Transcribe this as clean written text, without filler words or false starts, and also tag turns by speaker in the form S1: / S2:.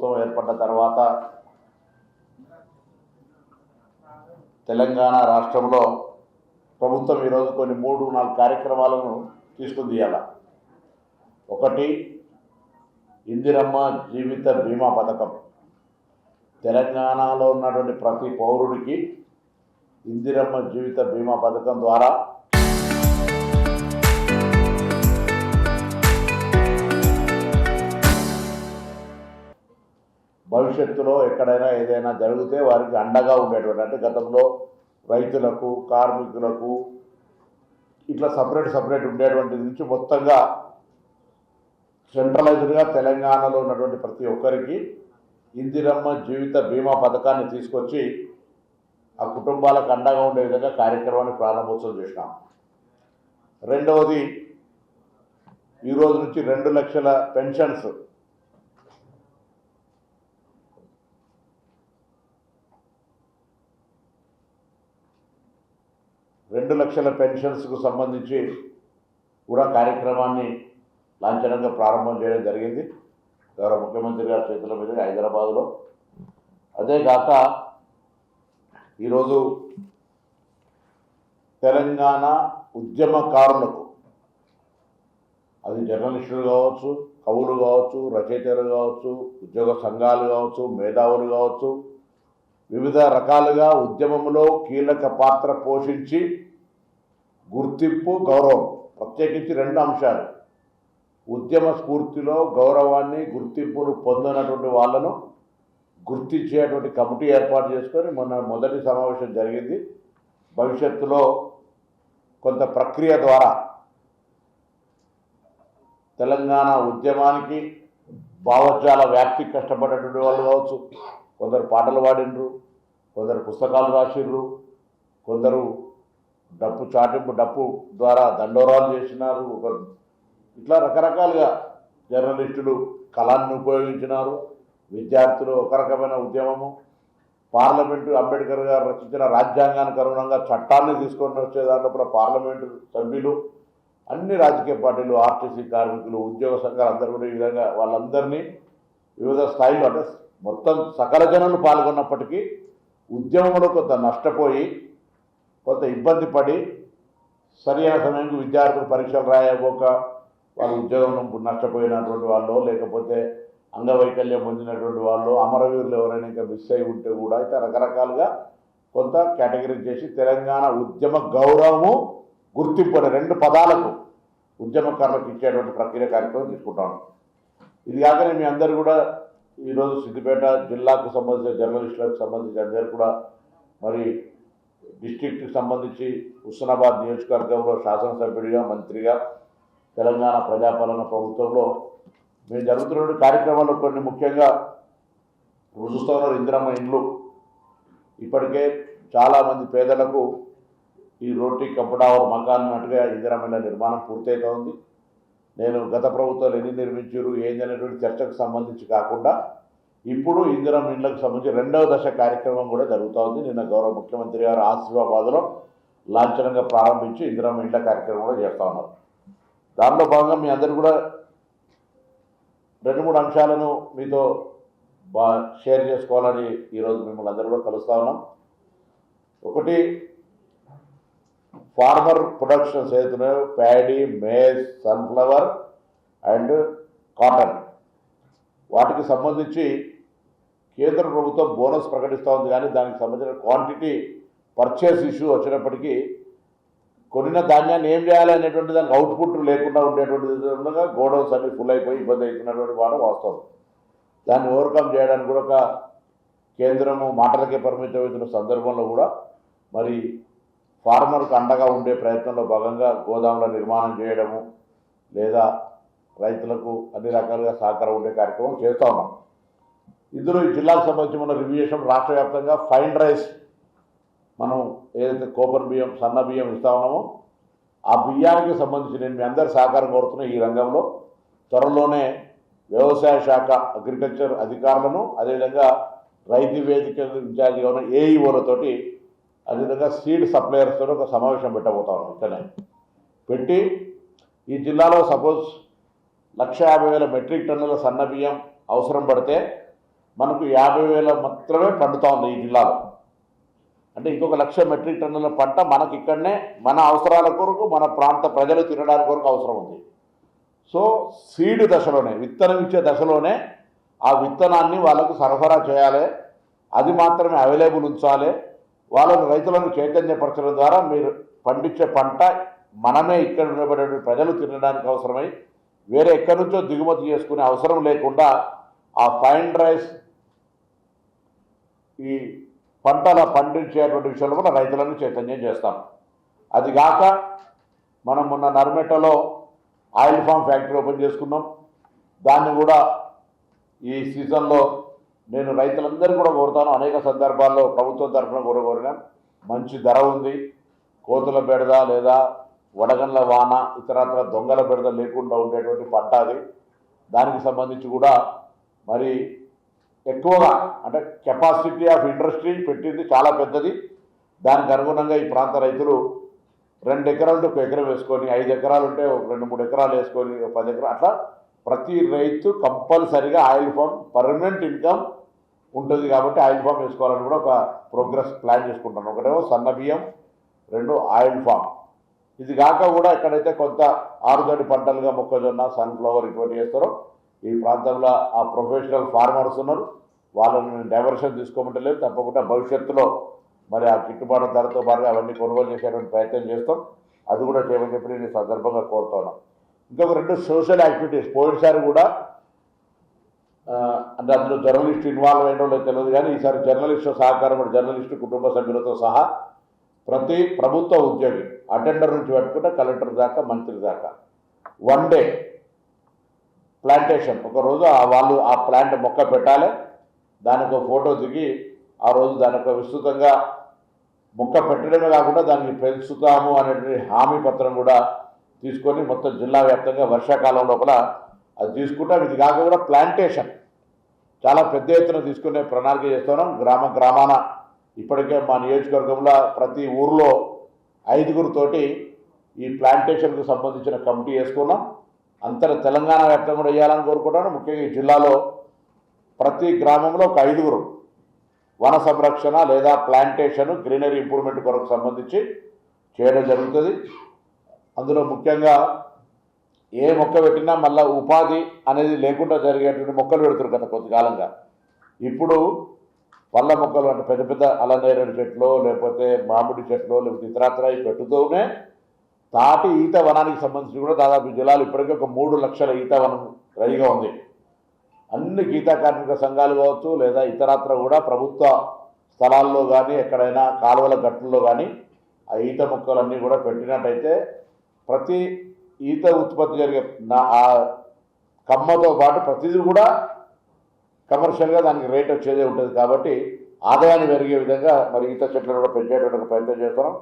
S1: ప్రభుత్వం ఏర్పడ్డ తర్వాత తెలంగాణ రాష్ట్రంలో ప్రభుత్వం ఈరోజు కొన్ని 3-4 కార్యక్రమాలను తీసుకుంది. ఇవాళ ఒకటి ఇందిరమ్మ జీవిత బీమా పథకం. తెలంగాణలో ఉన్నటువంటి ప్రతి పౌరుడికి ఇందిరమ్మ జీవిత బీమా పథకం ద్వారా భవిష్యత్తులో ఎక్కడైనా ఏదైనా జరిగితే వారికి అండగా ఉండేటువంటి, అంటే గతంలో రైతులకు, కార్మికులకు ఇట్లా సపరేట్ ఉండేటువంటి నుంచి మొత్తంగా సెంట్రలైజ్డ్గా తెలంగాణలో ఉన్నటువంటి ప్రతి ఒక్కరికి ఇందిరమ్మ జీవిత బీమా పథకాన్ని తీసుకొచ్చి ఆ కుటుంబాలకు అండగా ఉండే విధంగా కార్యక్రమాన్ని ప్రారంభోత్సవం చేసినాం. రెండవది, ఈరోజు నుంచి 2 లక్షల పెన్షన్స్ పెన్షన్స్కు సంబంధించి కూడా కార్యక్రమాన్ని లాంఛనంగా ప్రారంభం చేయడం జరిగింది గౌరవ ముఖ్యమంత్రి గారి చేతుల మీదుగా హైదరాబాదులో. అదేగాక ఈరోజు తెలంగాణ ఉద్యమకారులకు, అది జర్నలిస్టులు కావచ్చు, కవులు కావచ్చు, రచయితలు కావచ్చు, ఉద్యోగ సంఘాలు కావచ్చు, మేధావులు కావచ్చు, వివిధ రకాలుగా ఉద్యమంలో కీలక పాత్ర పోషించి గుర్తింపు, గౌరవం, ప్రత్యేకించి 2 అంశాలు, ఉద్యమ స్ఫూర్తిలో గౌరవాన్ని, గుర్తింపును పొందినటువంటి వాళ్ళను గుర్తించేటువంటి కమిటీ ఏర్పాటు చేసుకొని మొదటి సమావేశం జరిగింది. భవిష్యత్తులో కొంత ప్రక్రియ ద్వారా తెలంగాణ ఉద్యమానికి భావజాల వ్యాప్తి కష్టపడేటువంటి వాళ్ళు కావచ్చు, కొందరు పాటలు పాడినరు, కొందరు పుస్తకాలు రాసిర్రు, కొందరు డప్పు ద్వారా దండోరాలు చేసినారు, ఇట్లా రకరకాలుగా జర్నలిస్టులు కళాన్ని ఉపయోగించినారు, విద్యార్థులు ఒక రకమైన ఉద్యమము, పార్లమెంటు అంబేద్కర్ గారు రచించిన రాజ్యాంగానికి అనుగుణంగా చట్టాన్ని తీసుకొని వచ్చే దాంట్లో పార్లమెంటు సభ్యులు, అన్ని రాజకీయ పార్టీలు, ఆర్టీసీ కార్మికులు, ఉద్యోగ సంఘాలు అందరూ కూడా ఈ విధంగా వాళ్ళందరినీ వివిధ స్థాయిలో, అంటే మొత్తం సకల జనులు పాల్గొన్నప్పటికీ ఉద్యమంలో కొంత నష్టపోయి, కొంత ఇబ్బంది పడి, సరైన సమయానికి విద్యార్థులు పరీక్షలు రాయబోక వాళ్ళు ఉద్యోగం నష్టపోయినటువంటి వాళ్ళు, లేకపోతే అంగవైకల్యం పొందినటువంటి వాళ్ళు, అమరవీరులు ఎవరైనా ఇంకా మిస్ అయి ఉంటే కూడా అయితే రకరకాలుగా కొంత కేటగిరీ చేసి తెలంగాణ ఉద్యమ గౌరవము, గుర్తింపు అనే 2 పదాలకు ఉద్యమకారులకు ఇచ్చేటువంటి ప్రక్రియ కార్యక్రమం తీసుకుంటాను. ఇది కాకనే మీ అందరూ కూడా ఈరోజు సిద్దిపేట జిల్లాకు సంబంధించిన జర్నలిస్టులకు సంబంధించి అందరూ కూడా, మరి డిస్ట్రిక్ట్కి సంబంధించి హుస్నాబాద్ నియోజకవర్గంలో శాసనసభ్యుడిగా, మంత్రిగా, తెలంగాణ ప్రజాపాలన ప్రభుత్వంలో మేము జరుగుతున్న కార్యక్రమాల్లో కొన్ని ముఖ్యంగా చూస్తూ ఉన్నారు. ఇందిరమ్మ ఇండ్లు ఇప్పటికే చాలామంది పేదలకు ఈ రోటీ కప్పుడావర్ మకాన్ అన్నట్టుగా ఇందిరమ్మ ఇళ్ళ నిర్మాణం పూర్తయితా ఉంది. నేను గత ప్రభుత్వాలు ఎన్ని నిర్మించారు ఏందనేటువంటి చర్చకు సంబంధించి కాకుండా ఇప్పుడు ఇందిరమ్మ ఇళ్లకు సంబంధించి 2వ దశ కార్యక్రమం కూడా జరుగుతూ ఉంది. నిన్న గౌరవ ముఖ్యమంత్రి గారు ఆసిఫాబాద్లో లాంఛనంగా ప్రారంభించి ఇందిరమ్మ ఇళ్ల కార్యక్రమం కూడా చేస్తూ ఉన్నారు. దానిలో భాగంగా మీ అందరూ కూడా 2-3 అంశాలను మీతో షేర్ చేసుకోవాలని ఈరోజు మిమ్మల్ని అందరూ కూడా కలుస్తూ ఉన్నాం. ఒకటి, ఫార్మర్ ప్రొడక్షన్స్ ఏదైతున్నాయో paddy, maize, sunflower and cotton, వాటికి సంబంధించి కేంద్ర ప్రభుత్వం బోనస్ ప్రకటిస్తూ ఉంది. కానీ దానికి సంబంధించిన క్వాంటిటీ పర్చేస్ ఇష్యూ వచ్చినప్పటికీ కొనిన ధాన్యాన్ని ఏం చేయాలి అనేటువంటి దానికి అవుట్పుట్ లేకుండా ఉండేటువంటి విధంగా గోడౌన్స్ అన్ని ఫుల్ అయిపోయి ఇబ్బంది అవుతున్నటువంటి మాట వాస్తవం. దాన్ని ఓవర్కమ్ చేయడానికి కూడా ఒక కేంద్రము మాటలకే పరిమితమవుతున్న సందర్భంలో కూడా మరి ఫార్మర్కు అండగా ఉండే ప్రయత్నంలో భాగంగా గోదాముల నిర్మాణం చేయడము, లేదా రైతులకు అన్ని రకాలుగా సహకారం ఉండే కార్యక్రమం చేస్తూ ఉన్నాం. ఇందులో ఈ జిల్లాకు సంబంధించి మన రివ్యూ చేసాం. రాష్ట్ర వ్యాప్తంగా ఫైన్ రైస్, మనం ఏదైతే కోపర్ బియ్యం, సన్న బియ్యం ఇస్తా ఉన్నామో ఆ బియ్యానికి సంబంధించి నేను మీ అందరి సహకారం కోరుతున్న ఈ రంగంలో త్వరలోనే వ్యవసాయ శాఖ, అగ్రికల్చర్ అధికారులను, అదేవిధంగా రైతు వేదిక ఇన్ఛార్జిగా ఉన్న ఏఈఓలతోటి, అదేవిధంగా సీడ్ సప్లయర్స్తో ఒక సమావేశం పెట్టబోతా ఉన్నాం. ఇక్కడనే పెట్టి ఈ జిల్లాలో సపోజ్ 150,000 మెట్రిక్ టన్నుల సన్న బియ్యం అవసరం పడితే మనకు 50,000 మాత్రమే పండుతా ఉంది ఈ జిల్లాలో. అంటే ఇంకొక 1,00,000 మెట్రిక్ టన్నుల పంట మనకి ఇక్కడనే మన అవసరాల కొరకు మన ప్రాంత ప్రజలు తినడానికి కొరకు అవసరం ఉంది. సో సీడ్ దశలోనే, విత్తనం ఇచ్చే దశలోనే ఆ విత్తనాన్ని వాళ్ళకు సరఫరా చేయాలి, అది మాత్రమే అవైలబుల్ ఉంచాలి. వాళ్ళను రైతులను చైతన్యపరచడం ద్వారా మీరు పండించే పంట మనమే ఇక్కడ ఉండబడే ప్రజలు తినడానికి అవసరమై వేరే ఎక్కడి నుంచో దిగుమతి చేసుకునే అవసరం లేకుండా ఆ ఫైన్ రైస్ ఈ పంటల పండించేటువంటి విషయంలో కూడా రైతులను చైతన్యం చేస్తాం. అది కాక మనం మొన్న నర్మెట్టలో ఆయిల్ ఫామ్ ఫ్యాక్టరీ ఓపెన్ చేసుకున్నాం. దాన్ని కూడా ఈ సీజన్లో నేను రైతులందరూ కూడా కోరుతాను, అనేక సందర్భాల్లో ప్రభుత్వం తరఫున కూడా కోరినాం. మంచి ధర ఉంది, కోతుల బెడద లేదా వడగండ్ల వాన ఇతరత్ర దొంగల బెడద లేకుండా ఉండేటువంటి పంట అది. దానికి సంబంధించి కూడా మరి ఎక్కువగా అంటే కెపాసిటీ ఆఫ్ ఇండస్ట్రీ పెట్టింది చాలా పెద్దది. దానికి అనుగుణంగా ఈ ప్రాంత రైతులు 2 ఎకరాలు 1 ఎకరం వేసుకొని, 5 ఎకరాలు ఉంటే 2-3 ఎకరాలు వేసుకొని 10 ఎకరాలు అట్లా ప్రతి రైతు కంపల్సరిగా ఆయిల్ ఫామ్ పర్మనెంట్ ఇన్కమ్ ఉంటుంది. కాబట్టి ఆయిల్ ఫామ్ వేసుకోవాలని కూడా ఒక ప్రోగ్రెస్ ప్లాన్ చేసుకుంటాను. ఒకటేమో సన్న బియ్యం, 2 ఆయిల్ ఫామ్. ఇది కాక కూడా ఎక్కడైతే కొంత ఆరుతడి పంటలుగా మొక్కజొన్న, సన్ఫ్లవర్ ఇటువంటి చేస్తారో ఈ ప్రాంతంలో ఆ ప్రొఫెషనల్ ఫార్మర్స్ ఉన్నారు, వాళ్ళని డైవర్షన్ తీసుకోమంటలేదు. తప్పకుండా భవిష్యత్తులో మరి ఆ గిట్టుబాటు ధరతో పాటుగా అవన్నీ కొనుగోలు చేసేటువంటి ప్రయత్నం చేస్తాం. అది కూడా చేయమని చెప్పి నేను ఈ సందర్భంగా కోరుతున్నాను. ఇంకొక 2 సోషల్ యాక్టివిటీస్ పోయినసారి కూడా అంటే అందులో జర్నలిస్ట్ ఇన్వాల్వ్ అయ్యడం లేదు తెలియదు, కానీ ఈసారి జర్నలిస్టు సహకారం కూడా జర్నలిస్టు కుటుంబ సభ్యులతో సహా ప్రతి ప్రభుత్వ ఉద్యోగి అటెండర్ నుంచి పట్టుకుంటే కలెక్టర్ దాకా, మంత్రి దాకా 1 డే ప్లాంటేషన్, ఒకరోజు వాళ్ళు ఆ ప్లాంట్ మొక్క పెట్టాలి, దానికి ఒక ఫోటో దిగి ఆ రోజు దానికి విస్తృతంగా మొక్క పెట్టడమే కాకుండా దాన్ని పెంచుతాము అనేటువంటి హామీ పత్రం కూడా తీసుకొని మొత్తం జిల్లా వ్యాప్తంగా వర్షాకాలం లోపల అది తీసుకుంటాం. ఇది కాక కూడా ప్లాంటేషన్ చాలా పెద్ద ఎత్తున తీసుకునే ప్రణాళిక చేస్తున్నాం. గ్రామాన ఇప్పటికే మా నియోజకవర్గంలో ప్రతి ఊర్లో 5గురితోటి ఈ ప్లాంటేషన్కు సంబంధించిన కమిటీ వేసుకున్నాం. తెలంగాణ వ్యాప్తంగా కూడా వేయాలని కోరుకుంటాను. ముఖ్యంగా ఈ జిల్లాలో ప్రతి గ్రామంలో ఒక 5గురు వన సంరక్షణ లేదా ప్లాంటేషన్ గ్రీనరీ ఇంప్రూవ్మెంట్ కొరకు సంబంధించి చేయడం జరుగుతుంది. అందులో ముఖ్యంగా ఏ మొక్క పెట్టినా మళ్ళీ ఉపాధి అనేది లేకుండా జరిగేటువంటి మొక్కలు పెడుతున్నారు గత కొద్దికాలంగా. ఇప్పుడు పళ్ళ మొక్కలు అంటే పెద్ద పెద్ద అలనేరేడు చెట్లు, లేకపోతే మామిడి చెట్లు, లేకపోతే ఇతరత్ర పెట్టుతూనే తాటి ఈత వనానికి సంబంధించి కూడా దాదాపు జిల్లాలో ఇప్పటికే ఒక 3 లక్షల ఈత వనం రెడీగా ఉంది. అన్ని గీతా కార్మిక సంఘాలు కావచ్చు లేదా ఇతరత్ర కూడా ప్రభుత్వ స్థలాల్లో కానీ ఎక్కడైనా కాలువల గట్టుల్లో కానీ ఆ ఈత మొక్కలన్నీ కూడా పెట్టినట్టయితే ప్రతి ఈత ఉత్పత్తి జరిగే ఆ కమ్మతో పాటు ప్రతిదీ కూడా కమర్షియల్గా దానికి రేట్ వచ్చేదే ఉంటుంది. కాబట్టి ఆదాయాన్ని పెరిగే విధంగా మరి ఈత చెట్లను కూడా పెంచేటువంటి ప్రయత్నం చేస్తున్నాం.